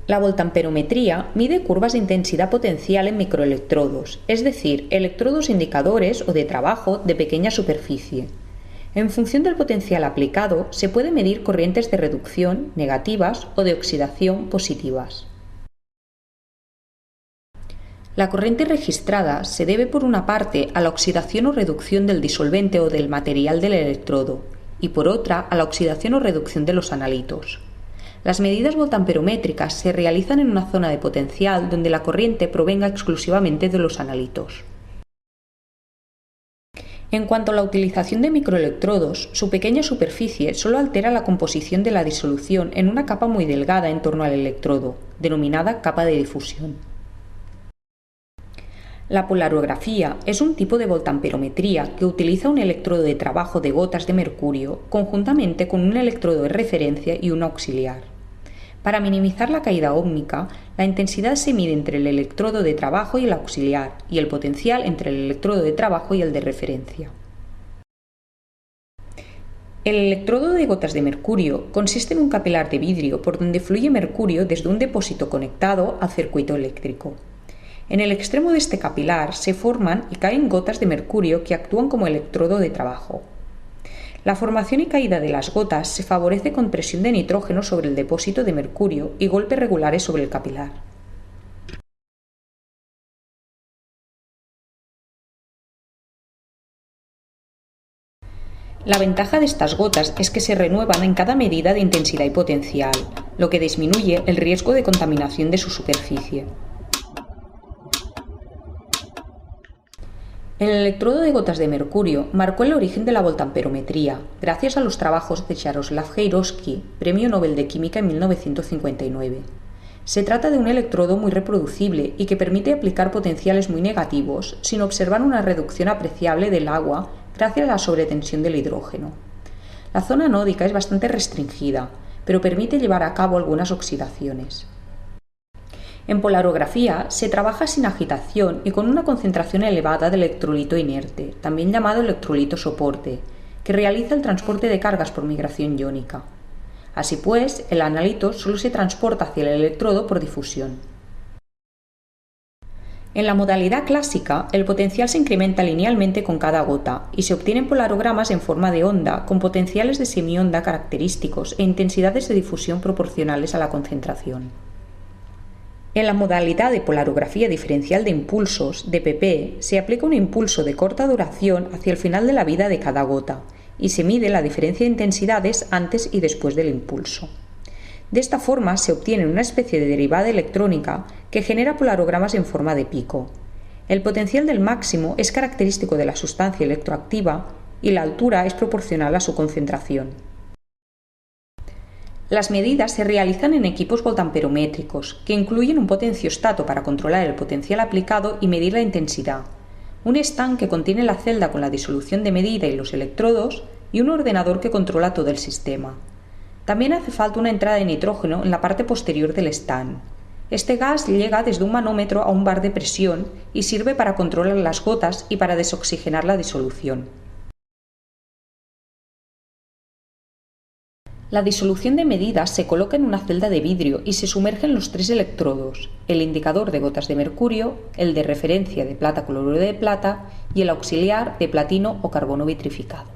La voltamperometría mide curvas de intensidad potencial en microelectrodos, es decir, electrodos indicadores o de trabajo de pequeña superficie. En función del potencial aplicado, se puede medir corrientes de reducción negativas o de oxidación positivas. La corriente registrada se debe por una parte a la oxidación o reducción del disolvente o del material del electrodo y por otra a la oxidación o reducción de los analitos. Las medidas voltamperométricas se realizan en una zona de potencial donde la corriente provenga exclusivamente de los analitos. En cuanto a la utilización de microelectrodos, su pequeña superficie solo altera la composición de la disolución en una capa muy delgada en torno al electrodo, denominada capa de difusión. La polarografía es un tipo de voltamperometría que utiliza un electrodo de trabajo de gotas de mercurio conjuntamente con un electrodo de referencia y un auxiliar. Para minimizar la caída óhmica, la intensidad se mide entre el electrodo de trabajo y el auxiliar, y el potencial entre el electrodo de trabajo y el de referencia. El electrodo de gotas de mercurio consiste en un capilar de vidrio por donde fluye mercurio desde un depósito conectado al circuito eléctrico. En el extremo de este capilar se forman y caen gotas de mercurio que actúan como electrodo de trabajo. La formación y caída de las gotas se favorece con presión de nitrógeno sobre el depósito de mercurio y golpes regulares sobre el capilar. La ventaja de estas gotas es que se renuevan en cada medida de intensidad y potencial, lo que disminuye el riesgo de contaminación de su superficie. El electrodo de gotas de mercurio marcó el origen de la voltamperometría, gracias a los trabajos de Jaroslav Gajowski, Premio Nobel de Química en 1959. Se trata de un electrodo muy reproducible y que permite aplicar potenciales muy negativos sin observar una reducción apreciable del agua gracias a la sobretensión del hidrógeno. La zona anódica es bastante restringida, pero permite llevar a cabo algunas oxidaciones. En polarografía se trabaja sin agitación y con una concentración elevada de electrolito inerte, también llamado electrolito soporte, que realiza el transporte de cargas por migración iónica. Así pues, el analito solo se transporta hacia el electrodo por difusión. En la modalidad clásica, el potencial se incrementa linealmente con cada gota y se obtienen polarogramas en forma de onda con potenciales de semionda característicos e intensidades de difusión proporcionales a la concentración. En la modalidad de polarografía diferencial de impulsos, DPP, se aplica un impulso de corta duración hacia el final de la vida de cada gota y se mide la diferencia de intensidades antes y después del impulso. De esta forma se obtiene una especie de derivada electrónica que genera polarogramas en forma de pico. El potencial del máximo es característico de la sustancia electroactiva y la altura es proporcional a su concentración. Las medidas se realizan en equipos voltamperométricos, que incluyen un potenciostato para controlar el potencial aplicado y medir la intensidad, un stand que contiene la celda con la disolución de medida y los electrodos, y un ordenador que controla todo el sistema. También hace falta una entrada de nitrógeno en la parte posterior del stand. Este gas llega desde un manómetro a un bar de presión y sirve para controlar las gotas y para desoxigenar la disolución. La disolución de medida se coloca en una celda de vidrio y se sumergen los tres electrodos, el indicador de gotas de mercurio, el de referencia de plata-cloruro de plata y el auxiliar de platino o carbono vitrificado.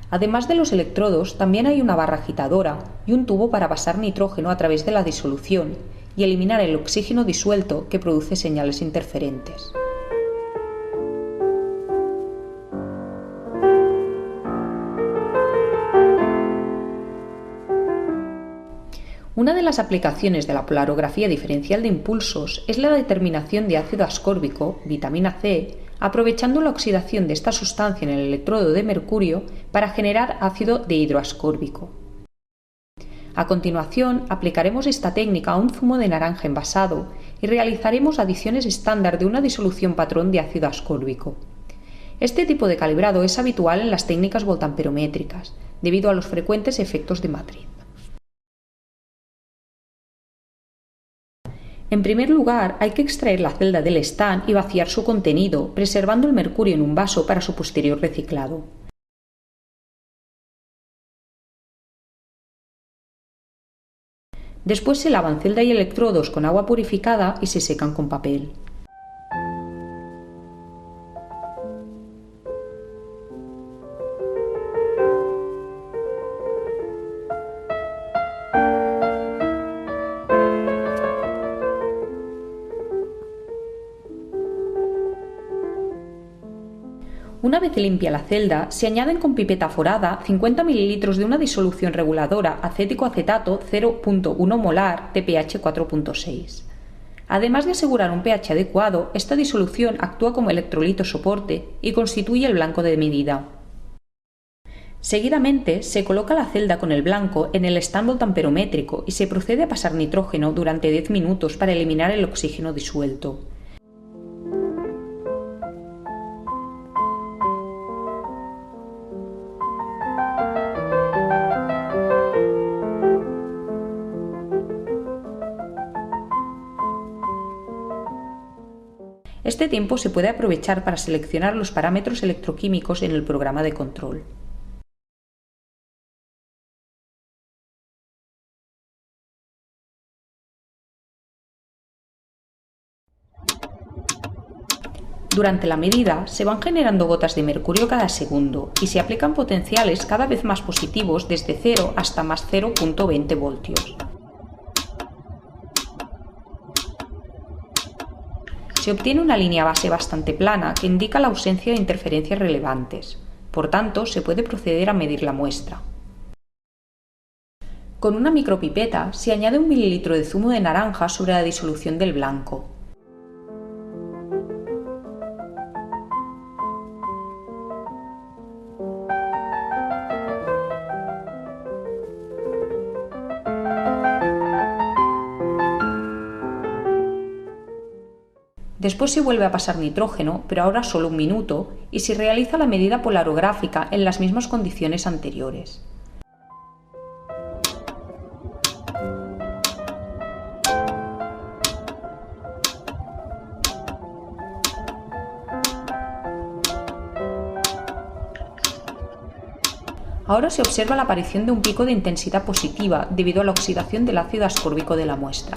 Además de los electrodos, también hay una barra agitadora y un tubo para pasar nitrógeno a través de la disolución y eliminar el oxígeno disuelto que produce señales interferentes. Una de las aplicaciones de la polarografía diferencial de impulsos es la determinación de ácido ascórbico, vitamina C, aprovechando la oxidación de esta sustancia en el electrodo de mercurio para generar ácido dihidroascórbico. A continuación, aplicaremos esta técnica a un zumo de naranja envasado y realizaremos adiciones estándar de una disolución patrón de ácido ascórbico. Este tipo de calibrado es habitual en las técnicas voltamperométricas, debido a los frecuentes efectos de matriz. En primer lugar, hay que extraer la celda del stand y vaciar su contenido, preservando el mercurio en un vaso para su posterior reciclado. Después se lavan celda y electrodos con agua purificada y se secan con papel. Una vez limpia la celda, se añaden con pipeta forada 50 ml de una disolución reguladora acético-acetato 0.1 molar de pH 4.6. Además de asegurar un pH adecuado, esta disolución actúa como electrolito soporte y constituye el blanco de medida. Seguidamente, se coloca la celda con el blanco en el stand voltamperométrico y se procede a pasar nitrógeno durante 10 minutos para eliminar el oxígeno disuelto. Este tiempo se puede aprovechar para seleccionar los parámetros electroquímicos en el programa de control. Durante la medida se van generando gotas de mercurio cada segundo y se aplican potenciales cada vez más positivos desde 0 hasta más 0.20 voltios. Se obtiene una línea base bastante plana que indica la ausencia de interferencias relevantes. Por tanto, se puede proceder a medir la muestra. Con una micropipeta se añade 1 ml de zumo de naranja sobre la disolución del blanco. Después se vuelve a pasar nitrógeno, pero ahora solo 1 minuto, y se realiza la medida polarográfica en las mismas condiciones anteriores. Ahora se observa la aparición de un pico de intensidad positiva debido a la oxidación del ácido ascórbico de la muestra.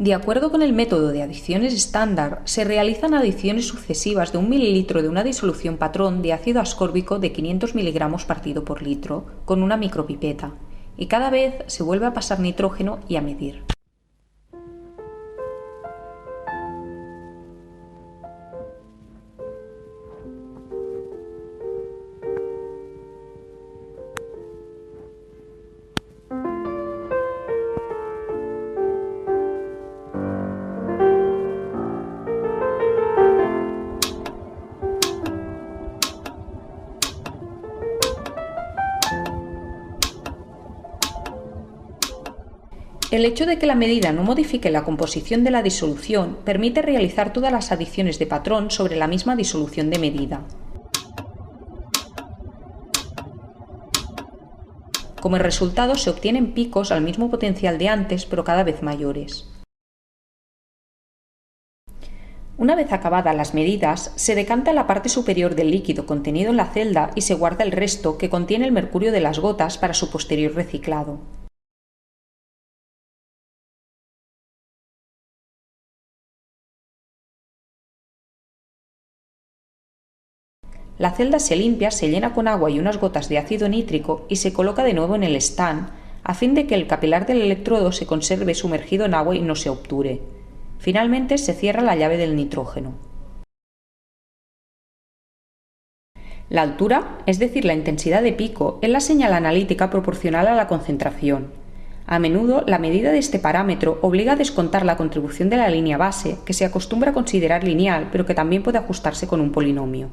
De acuerdo con el método de adiciones estándar, se realizan adiciones sucesivas de 1 ml de una disolución patrón de ácido ascórbico de 500 mg partido por litro con una micropipeta, y cada vez se vuelve a pasar nitrógeno y a medir. El hecho de que la medida no modifique la composición de la disolución permite realizar todas las adiciones de patrón sobre la misma disolución de medida. Como resultado se obtienen picos al mismo potencial de antes, pero cada vez mayores. Una vez acabadas las medidas, se decanta la parte superior del líquido contenido en la celda y se guarda el resto que contiene el mercurio de las gotas para su posterior reciclado. La celda se limpia, se llena con agua y unas gotas de ácido nítrico y se coloca de nuevo en el stand, a fin de que el capilar del electrodo se conserve sumergido en agua y no se obture. Finalmente se cierra la llave del nitrógeno. La altura, es decir, la intensidad de pico, es la señal analítica proporcional a la concentración. A menudo, la medida de este parámetro obliga a descontar la contribución de la línea base, que se acostumbra a considerar lineal, pero que también puede ajustarse con un polinomio.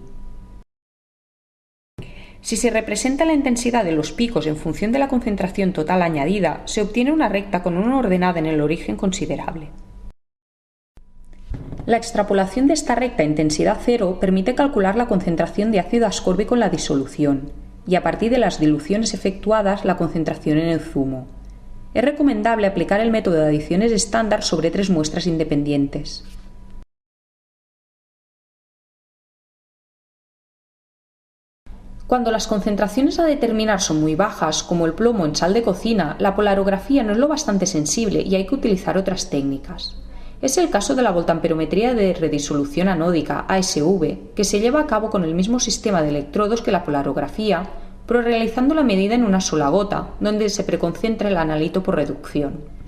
Si se representa la intensidad de los picos en función de la concentración total añadida, se obtiene una recta con una ordenada en el origen considerable. La extrapolación de esta recta a intensidad cero permite calcular la concentración de ácido ascórbico en la disolución y, a partir de las diluciones efectuadas, la concentración en el zumo. Es recomendable aplicar el método de adiciones estándar sobre 3 muestras independientes. Cuando las concentraciones a determinar son muy bajas, como el plomo en sal de cocina, la polarografía no es lo bastante sensible y hay que utilizar otras técnicas. Es el caso de la voltamperometría de redisolución anódica, ASV, que se lleva a cabo con el mismo sistema de electrodos que la polarografía, pero realizando la medida en una sola gota, donde se preconcentra el analito por reducción.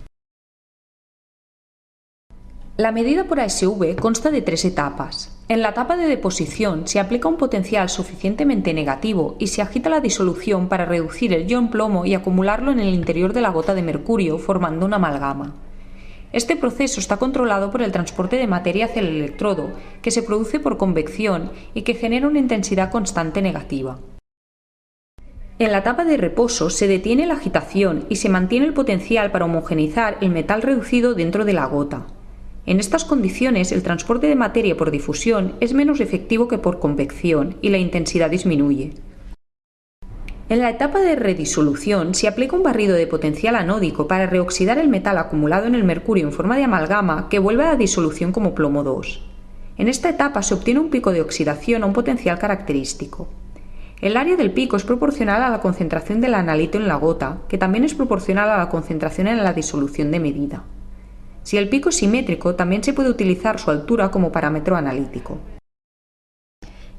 La medida por ASV consta de 3 etapas. En la etapa de deposición se aplica un potencial suficientemente negativo y se agita la disolución para reducir el ion plomo y acumularlo en el interior de la gota de mercurio, formando una amalgama. Este proceso está controlado por el transporte de materia hacia el electrodo, que se produce por convección y que genera una intensidad constante negativa. En la etapa de reposo se detiene la agitación y se mantiene el potencial para homogeneizar el metal reducido dentro de la gota. En estas condiciones, el transporte de materia por difusión es menos efectivo que por convección y la intensidad disminuye. En la etapa de redisolución se aplica un barrido de potencial anódico para reoxidar el metal acumulado en el mercurio en forma de amalgama que vuelve a la disolución como plomo 2. En esta etapa se obtiene un pico de oxidación a un potencial característico. El área del pico es proporcional a la concentración del analito en la gota, que también es proporcional a la concentración en la disolución de medida. Si el pico es simétrico, también se puede utilizar su altura como parámetro analítico.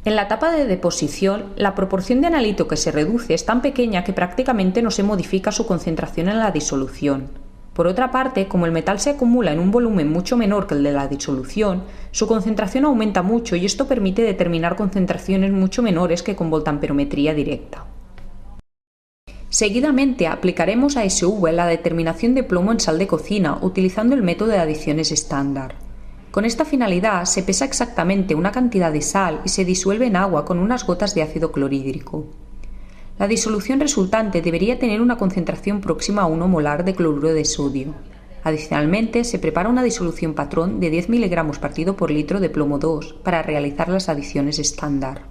En la etapa de deposición, la proporción de analito que se reduce es tan pequeña que prácticamente no se modifica su concentración en la disolución. Por otra parte, como el metal se acumula en un volumen mucho menor que el de la disolución, su concentración aumenta mucho y esto permite determinar concentraciones mucho menores que con voltamperometría directa. Seguidamente aplicaremos a ASV la determinación de plomo en sal de cocina utilizando el método de adiciones estándar. Con esta finalidad se pesa exactamente una cantidad de sal y se disuelve en agua con unas gotas de ácido clorhídrico. La disolución resultante debería tener una concentración próxima a 1 molar de cloruro de sodio. Adicionalmente, se prepara una disolución patrón de 10 mg partido por litro de plomo 2 para realizar las adiciones estándar.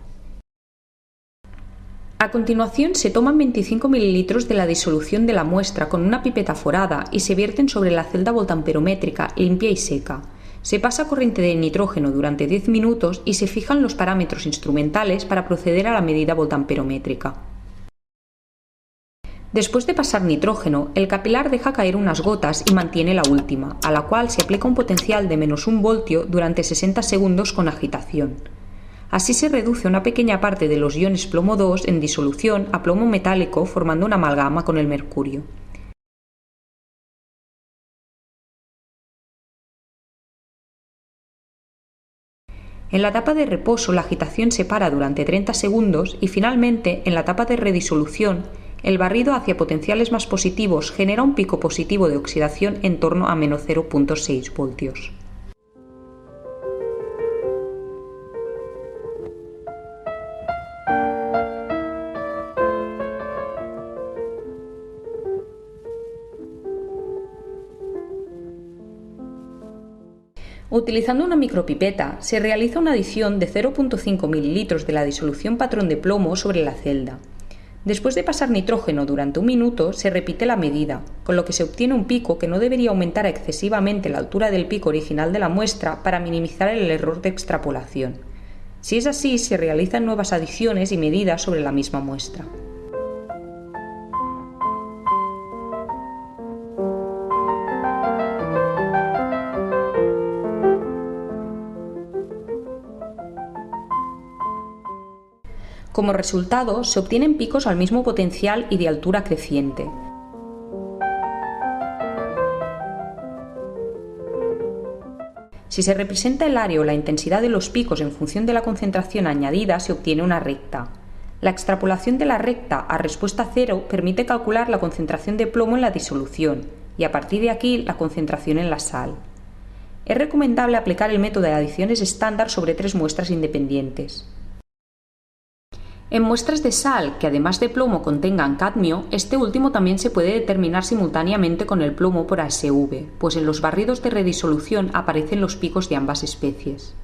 A continuación se toman 25 ml de la disolución de la muestra con una pipeta forada y se vierten sobre la celda voltamperométrica limpia y seca. Se pasa corriente de nitrógeno durante 10 minutos y se fijan los parámetros instrumentales para proceder a la medida voltamperométrica. Después de pasar nitrógeno, el capilar deja caer unas gotas y mantiene la última, a la cual se aplica un potencial de -1 voltio durante 60 segundos con agitación. Así se reduce una pequeña parte de los iones plomo 2 en disolución a plomo metálico formando una amalgama con el mercurio. En la etapa de reposo la agitación se para durante 30 segundos y finalmente, en la etapa de redisolución, el barrido hacia potenciales más positivos genera un pico positivo de oxidación en torno a -0.6 voltios. Utilizando una micropipeta, se realiza una adición de 0,5 ml de la disolución patrón de plomo sobre la celda. Después de pasar nitrógeno durante 1 minuto, se repite la medida, con lo que se obtiene un pico que no debería aumentar excesivamente la altura del pico original de la muestra para minimizar el error de extrapolación. Si es así, se realizan nuevas adiciones y medidas sobre la misma muestra. Como resultado, se obtienen picos al mismo potencial y de altura creciente. Si se representa el área o la intensidad de los picos en función de la concentración añadida, se obtiene una recta. La extrapolación de la recta a respuesta cero permite calcular la concentración de plomo en la disolución y a partir de aquí la concentración en la sal. Es recomendable aplicar el método de adiciones estándar sobre 3 muestras independientes. En muestras de sal que además de plomo contengan cadmio, este último también se puede determinar simultáneamente con el plomo por ASV, pues en los barridos de redisolución aparecen los picos de ambas especies.